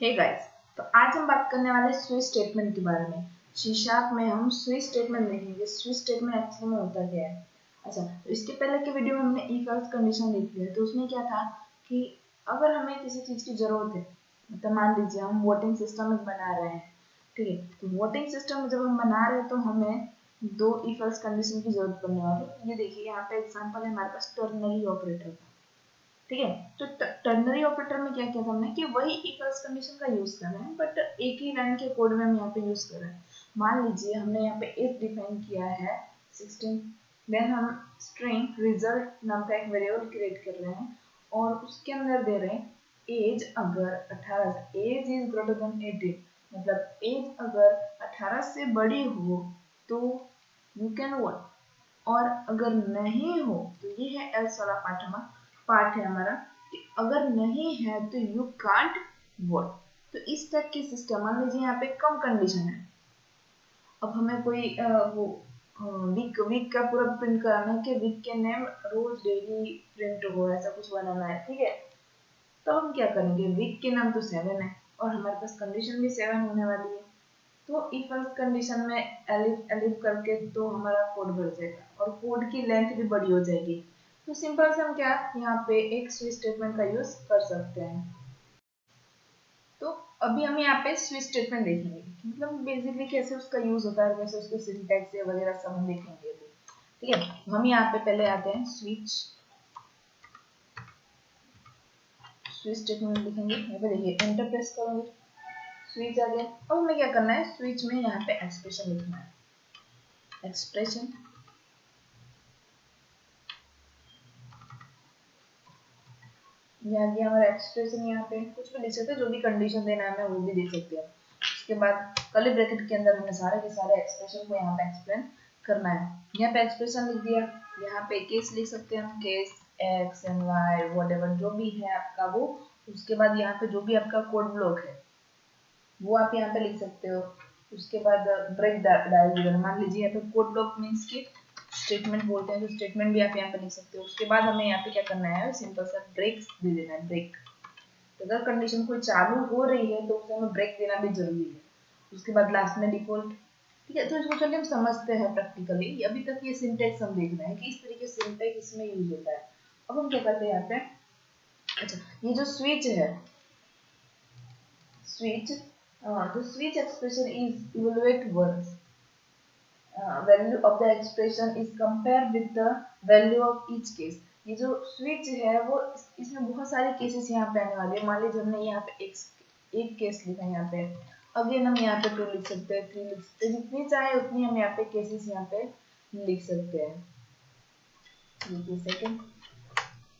Hey guys, तो आज हम बात करने वाले हैं स्विच स्टेटमेंट के बारे में। सी# में हम स्विच स्टेटमेंट देखेंगे। स्विच स्टेटमेंट एक्चुअली में होता क्या है। अच्छा, तो इसके पहले के वीडियो में हमने इफ एल्स कंडीशन देखी है। तो उसमें क्या था कि अगर हमें किसी चीज़ की ज़रूरत है, मतलब मान लीजिए हम वोटिंग सिस्टम एक बना रहे हैं, ठीक है। तो वोटिंग सिस्टम जब हम बना रहे हैं तो हमें दो इफ एल्स कंडीशन की जरूरत पड़ने वाली। ये देखिए यहाँ पे एग्जाम्पल है हमारे पास टर्नरी ऑपरेटर का, ठीक है। तो टर्नरी ऑपरेटर में क्या किया था हमने कि वही इफ एल्स कंडीशन का यूज कर रहे हैं, बट एक ही लाइन के कोड में हम यहाँ पे यूज कर रहे हैं। मान लीजिए हमने यहाँ पे इफ डिफाइन किया है 16, देन हम स्ट्रिंग रिजल्ट नाम का एक वेरिएबल क्रिएट कर रहे हैं और उसके अंदर दे रहे हैं एज अगर 18 एज इज ग्रेटर देन 18, मतलब एज अगर 18 से बड़ी हो तो यू कैन वोट, और अगर नहीं हो तो ये है एल्स वाला पार्ट है हमारा कि अगर नहीं है तो यू कांट वोट। तो इस टाइप की सिस्टम, मान लीजिए यहाँ पे कम कंडीशन है। अब हमें कोई वो वीक का पूरा प्रिंट कराना है कि वीक के नेम रोज डेली प्रिंट हो, ऐसा कुछ बनाना है, ठीक है। तो हम क्या करेंगे, वीक के नाम तो 7 है और हमारे पास कंडीशन भी 7 होने वाली है। तो इफ एल्स कंडीशन में एलिफ एलिफ करके तो हमारा कोड बढ़ जाएगा और कोड की लेंथ भी बड़ी हो जाएगी। तो सिंपल से हम क्या यहाँ पे एक स्विच स्टेटमेंट का यूज कर सकते हैं। तो अभी हम यहाँ पे स्विच स्टेटमेंट देखेंगे, मतलब बेसिकली कैसे उसका यूज होता है, कैसे उसके सिंटैक्स वगैरह सब हम देखेंगे अभी, ठीक है। हम यहाँ पे पहले आते हैं स्विच स्टेटमेंट लिखेंगे। यहाँ पे देखिए एंटर प्रेस करूंगी, स्विच आ गया। अब हमें क्या करना है, स्विच में यहाँ पे एक्सप्रेशन लिखना है। एक्सप्रेशन ये आ गया हमारा एक्सप्रेशन। यहाँ पे कुछ भी लिख सकते हैं, जो भी कंडीशन देना है हमें वो भी दे सकते हैं। उसके बाद कर्ली ब्रैकेट के अंदर हमें सारे के सारे एक्सप्रेशन को यहाँ पे एक्सप्लेन करना है। यहाँ पे एक्सप्रेशन लिख दिया, यहाँ पे केस लिख सकते हैं हम, case X and Y whatever जो भी है आपका वो। उसके बाद यहाँ पे जो भी आपका कोड ब्लॉक है वो आप यहाँ पे लिख सकते हो। उसके बाद ब्रेक डायग्राम, मान लीजिए यहाँ पे कोड ब्लॉक मीन्स की स्टेटमेंट बोलते हैं, तो स्टेटमेंट भी आप यहाँ पे लिख सकते हो। उसके बाद हमें यहाँ पे क्या करना है, सिंपल सा ब्रेक दे देना है, ब्रेक। तो अगर कंडीशन कोई चालू हो रही है तो उसे हमें ब्रेक देना भी जरूरी है। उसके बाद लास्ट में डिफॉल्ट, ठीक है। तो इसको चलिए हम समझते हैं प्रैक्टिकली। अभी तक ये सिंटैक्स हम देख रहे हैं कि इस तरीके से सिंटैक्स इसमें यूज होता है। अब हम क्या करते हैं यहाँ पे, अच्छा ये जो स्विच है, switch the switch expression is evaluate once, value of the expression is compared with the value of each case। ये जो स्विच है वो इसमें बहुत सारे केसेस यहाँ पे आने वाले हैं। मान लीजिए हमने यहाँ पे एक केस लिखा है, यहाँ पे अगेन हम यहाँ पे 2 लिख सकते हैं, 3 लिख सकते हैं, जितनी चाहे उतनी हम यहाँ पे केसेस यहाँ पे लिख सकते हैं। देखिए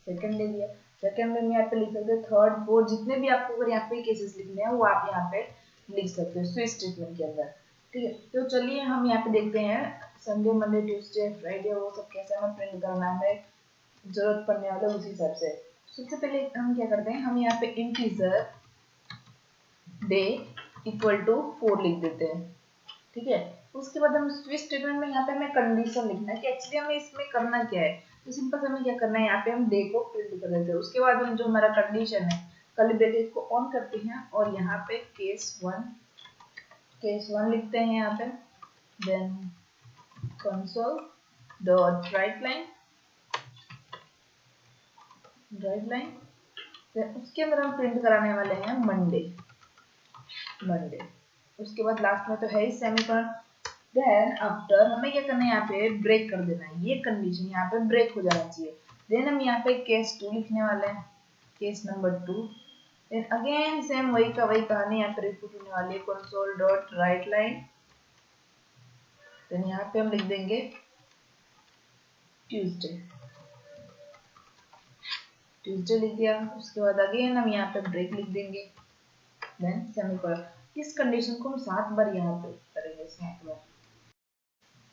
सेकंड ले लिया, सेकंड में यहाँ पे लिख सकते हैं, थर्ड फोर्थ जितने भी आपको अगर यहाँ पे केसेस लिखने हैं वो आप यहाँ पे लिख सकते हो स्विच स्टेटमेंट के अंदर, ठीक है। तो चलिए हम यहाँ पे देखते हैं संडे मंडे ट्यूसडे फ्राइडे वो सब कैसे हमें प्रिंट करना है, जरूरत पड़ने वाला उसी हिसाब से। सबसे पहले हम क्या करते हैं, हम यहाँ पे इंटीजर डे इक्वल टू 4 लिख देते हैं, ठीक है। उसके बाद हम स्विच स्टेटमेंट में यहाँ पे हमें कंडीशन लिखना है कि एक्चुअली हमें इसमें करना क्या है। तो सिंपल से हमें क्या करना है, यहाँ पे हम डे को प्रिंट कर देते हैं। उसके बाद हम जो हमारा कंडीशन है कर्ली ब्रैकेट को ऑन करते हैं और यहाँ पे केस 1 लिखते हैं यहाँ पे, then console dot write line, उसके अंदर हम प्रिंट कराने वाले हैं मंडे। उसके बाद लास्ट में तो है ही सेमीकोलन। देन आफ्टर हमें क्या करना है, यहाँ पे ब्रेक कर देना है, ये कंडीशन यहाँ पे ब्रेक हो जाना चाहिए। देन हम यहाँ पे केस 2 लिखने वाले हैं, case number 2। Then again same वही का वही कहानी यहाँ पे रिपीट होने वाली है, console dot write line. Then यहाँ पे हम लिख देंगे ट्यूसडे लिख दिया। उसके बाद अगेन हम यहाँ पे ब्रेक लिख देंगे, देन सेमीकोलन। इस कंडीशन को हम 7 बार यहाँ पे करेंगे, 7 बार।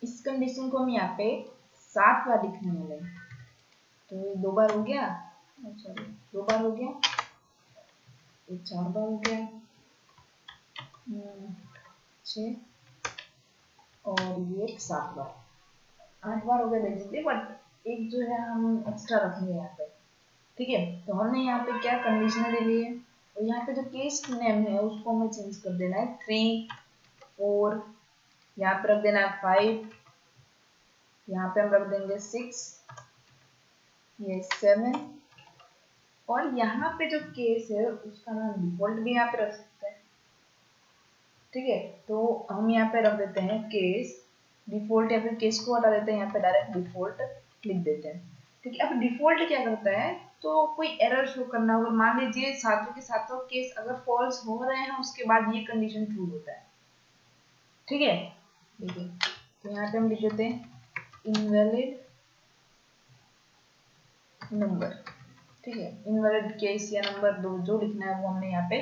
इस कंडीशन को हम यहाँ पे 7 बार लिखने वाले हैं। तो ये 2 बार हो गया, अच्छा 2 बार हो गया, ये 4 बार हो गया, 6 और ये 7 बार, 8 बार हो गया बेसिकली, बट एक जो है हम एक्स्ट्रा रखेंगे यहाँ पे, ठीक है। तो हमने यहाँ पे क्या कंडीशन ले ली है, और यहाँ पे जो केस नेम है उसको हमें चेंज कर देना है 3, 4, यहाँ पे रख देना है 5, यहाँ पे हम रख देंगे 6, ये 7, और यहाँ पे जो केस है उसका नाम डिफॉल्ट भी यहाँ पे रख सकते हैं। ठीक है, तो हम यहाँ पे रख देते हैं केस डिफॉल्ट, या फिर केस को हटा देते हैं, यहाँ पे डायरेक्ट डिफॉल्ट लिख देते हैं। ठीक है, अब डिफॉल्ट क्या करता है, तो कोई एरर शो करना होगा, मान लीजिए सातों के सातों केस अगर फॉल्स हो रहे हैं उसके बाद ये कंडीशन ट्रू होता है। ठीक है, देखिए तो यहाँ पे हम लिख देते हैं इनवैलिड नंबर। ठीक है, इनवैलिड केस या नंबर दो जो लिखना है वो हमने यहाँ पे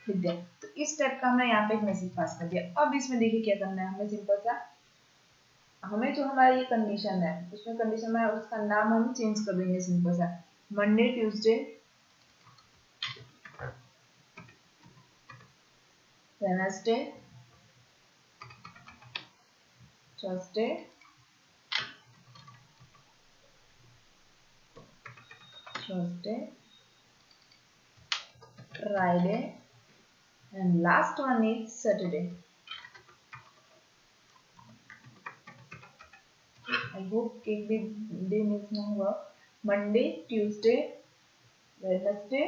लिख दिया। तो इस टाइप का हमने यहाँ पे एक मैसेज पास कर दिया। अब इसमें देखिए क्या करना है, हमें सिंपल सा, हमें जो हमारा ये कंडीशन है उसमें कंडीशन में उसका नाम हम चेंज कर देंगे सिंपल सा, Monday, Tuesday, Wednesday, Thursday, Friday, and last one is Saturday. I hope एक भी डे मिस ना हुआ। Monday, Tuesday, Wednesday,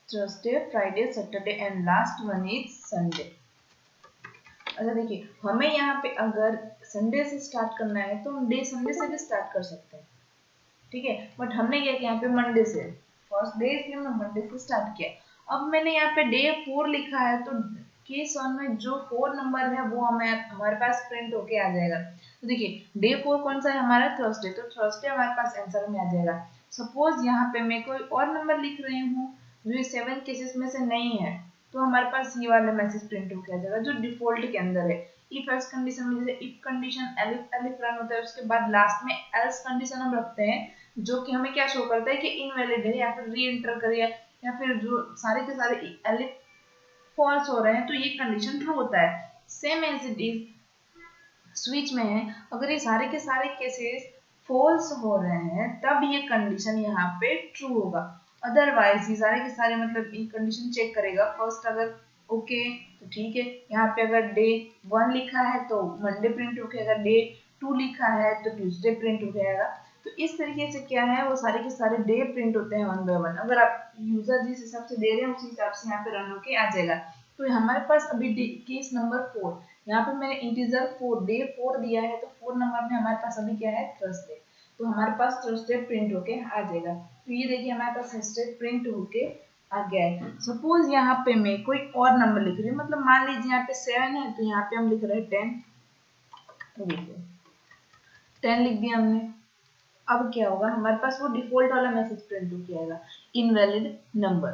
Thursday, Friday, Saturday and last one is Sunday. अच्छा देखिए, हमें यहाँ पे अगर संडे से स्टार्ट करना है तो हम डे संडे से भी स्टार्ट कर सकते हैं। ठीक है, बट हमने क्या किया यहाँ पे मंडे से, फर्स्ट डे इसलिए हमने मंडे से स्टार्ट किया। अब मैंने यहाँ पे डे 4 लिखा है, तो केस 1 में जो 4 नंबर है वो हमारे पास प्रिंट होके आ जाएगा। तो देखिए डे 4 कौन सा है हमारा, थर्सडे, तो थर्सडे हमारे पास आंसर में आ जाएगा। सपोज यहाँ पे मैं कोई और नंबर लिख रही हूँ जो 7 केसेस में से नहीं है, तो हमारे पास ये वाला मैसेज प्रिंट होके आ जाएगा जो डिफॉल्ट के अंदर है। इफ एल्स कंडीशन में जैसे if condition elif elif run होता है, उसके बाद लास्ट में एल्स कंडीशन हम रखते हैं जो कि हमें क्या शो करता है कि इनवैलिड है, या फिर री एंटर करिए, या फिर जो सारे के सारे एलिफ फॉल्स हो रहे हैं तो ये कंडीशन ट्रू होता है। Same as it is switch में है, अगर ये सारे के सारे केसेस फॉल्स हो रहे हैं तब ये कंडीशन यहाँ पे ट्रू होगा। अदरवाइज ये सारे के सारे मतलब ये कंडीशन चेक करेगा फर्स्ट, अगर ओके तो ठीक है, यहाँ पे अगर डे 1 लिखा है तो मंडे प्रिंट होके, अगर डे 2 लिखा है तो ट्यूसडे प्रिंट हो जाएगा। तो इस तरीके से क्या है, वो सारे के सारे डे प्रिंट होते हैं वन बाय वन। अगर आप यूजर जिस हिसाब से दे रहे हैं उसी हिसाब से यहाँ पे रन होके आ जाएगा। तो हमारे पास अभी केस नंबर 4, यहाँ पे मैंने इंटीजर 4 डे 4 दिया है, तो 4 नंबर में हमारे पास अभी क्या है, थर्सडे, तो हमारे पास थर्सडे प्रिंट होके आ जाएगा। तो ये देखिए हमारे पास थर्सडे प्रिंट होके आ गया है। सपोज यहाँ पे मैं कोई और नंबर लिख रही हूँ, मतलब मान लीजिए यहाँ पे 7 है तो यहाँ पे हम लिख रहे हैं 10, तो देखिए 10 लिख दिया हमने। अब क्या होगा, हमारे पास वो डिफॉल्ट वाला मैसेज प्रिंट होके आएगा, इनवैलिड नंबर।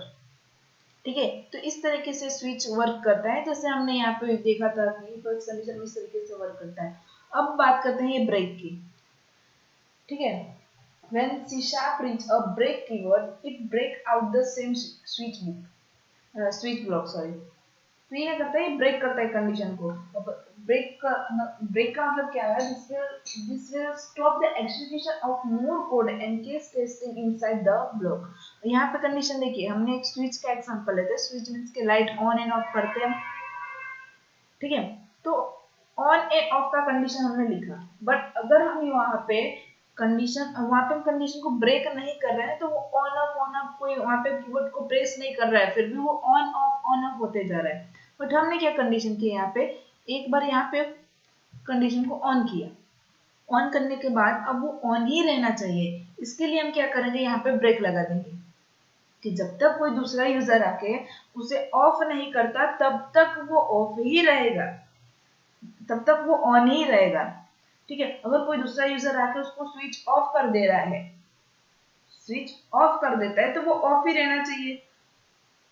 ठीक है, तो इस तरीके से स्विच वर्क करता है, जैसे हमने यहाँ पे देखा था कि फर्स्ट कंडीशन में इस तरीके से वर्क करता है। अब बात करते हैं ये ब्रेक की। ठीक है, when C sharp reach a break keyword, it break out the same switch block, sorry। तो ये क्या करता है, ब्रेक करता है कंडीशन को। अब ब्रेक का मतलब क्या है, this will stop the execution of more code and case testing inside the block. यहाँ पे कंडीशन देखिए, हमने एक स्विच का एग्जांपल लेते हैं, स्विच मींस के लाइट ऑन एंड ऑफ करते हैं। ठीक है, तो ऑन एंड ऑफ का कंडीशन हमने लिखा, बट अगर हम वहां पे कंडीशन को ब्रेक नहीं कर रहे हैं, तो वो ऑन ऑफ कोई वहां पे कीवर्ड को प्रेस नहीं कर रहा है, फिर भी वो ऑन ऑफ होते जा रहा है। बट हमने क्या कंडीशन की यहाँ पे, एक बार यहाँ पे कंडीशन को ऑन किया, ऑन करने के बाद अब वो ऑन ही रहना चाहिए, इसके लिए हम क्या करेंगे, यहाँ पे ब्रेक लगा देंगे कि जब तक कोई दूसरा यूजर आके उसे ऑफ नहीं करता तब तक वो ऑफ ही रहेगा, तब तक वो ऑन ही रहेगा। ठीक है, अगर कोई दूसरा यूजर आके उसको स्विच ऑफ कर दे रहा है, स्विच ऑफ कर देता है, तो वो ऑफ ही रहना चाहिए,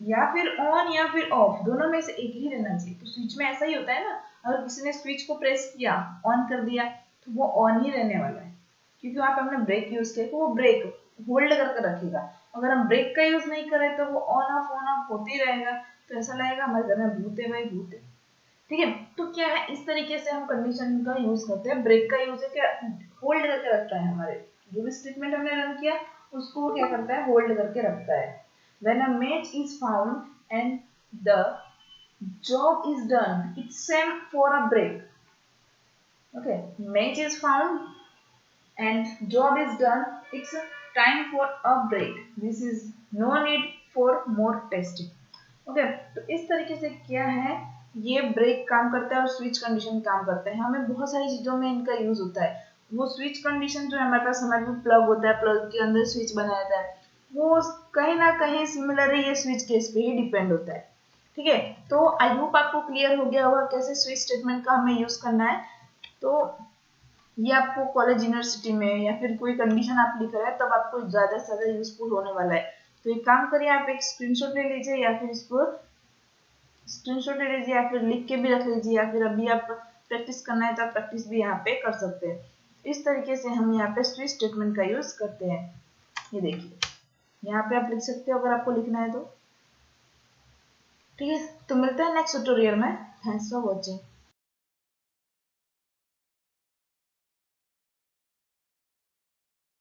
या फिर ऑन या फिर ऑफ, दोनों में से एक ही रहना चाहिए। तो स्विच में ऐसा ही होता है ना, अगर किसी ने स्विच को प्रेस किया, ऑन कर दिया, तो वो ऑन ही रहने वाला है, क्योंकि वहां पे हमने ब्रेक यूज किया, तो वो ब्रेक होल्ड करके रखेगा। अगर हम ब्रेक का यूज नहीं करें तो वो ऑन ऑफ होते ही रहेगा, तो ऐसा लगेगा हमारे घर में भूत है भाई, भूत है। ठीक है, तो क्या है, इस तरीके से हम कंडीशन का यूज करते हैं। ब्रेक का यूज है क्या, होल्ड करके रखता है, हमारे जो भी स्टेटमेंट हमने रन किया उसको क्या करता है, होल्ड करके रखता है। When a match is found and the job is done, it's time for a break. Okay, match is found and job is done, it's time for a break. This is no need for more testing. Okay, तो इस तरीके से क्या है, ये break काम करता है और स्विच कंडीशन काम करता है। हमें बहुत सारी चीजों में इनका यूज होता है। वो स्विच कंडीशन जो हमारे पास हमारे में प्लग होता है, प्लग के अंदर स्विच बनाया जाता है, वो कहीं ना कहीं सिमिलर है ये स्विच केस पे ही डिपेंड होता है। ठीक है, तो आई होप आपको क्लियर हो गया होगा कैसे स्विच स्टेटमेंट का हमें यूज करना है। तो ये आपको कॉलेज यूनिवर्सिटी में या फिर कोई कंडीशन आप लिख रहे हैं तब आपको ज्यादा से ज्यादा यूजफुल होने वाला है। तो एक काम करिए, आप एक स्क्रीनशॉट ले लीजिए या फिर इसको स्क्रीनशॉट ले लीजिए या फिर लिख के भी रख लीजिए, या फिर अभी आप प्रैक्टिस करना है तो आप प्रैक्टिस भी यहाँ पे कर सकते हैं। इस तरीके से हम यहाँ पे स्विच स्टेटमेंट का यूज करते हैं। ये देखिए यहाँ पे आप लिख सकते हो अगर आपको लिखना है तो। ठीक है, तो मिलते हैं नेक्स्ट ट्यूटोरियल में। Thanks for watching.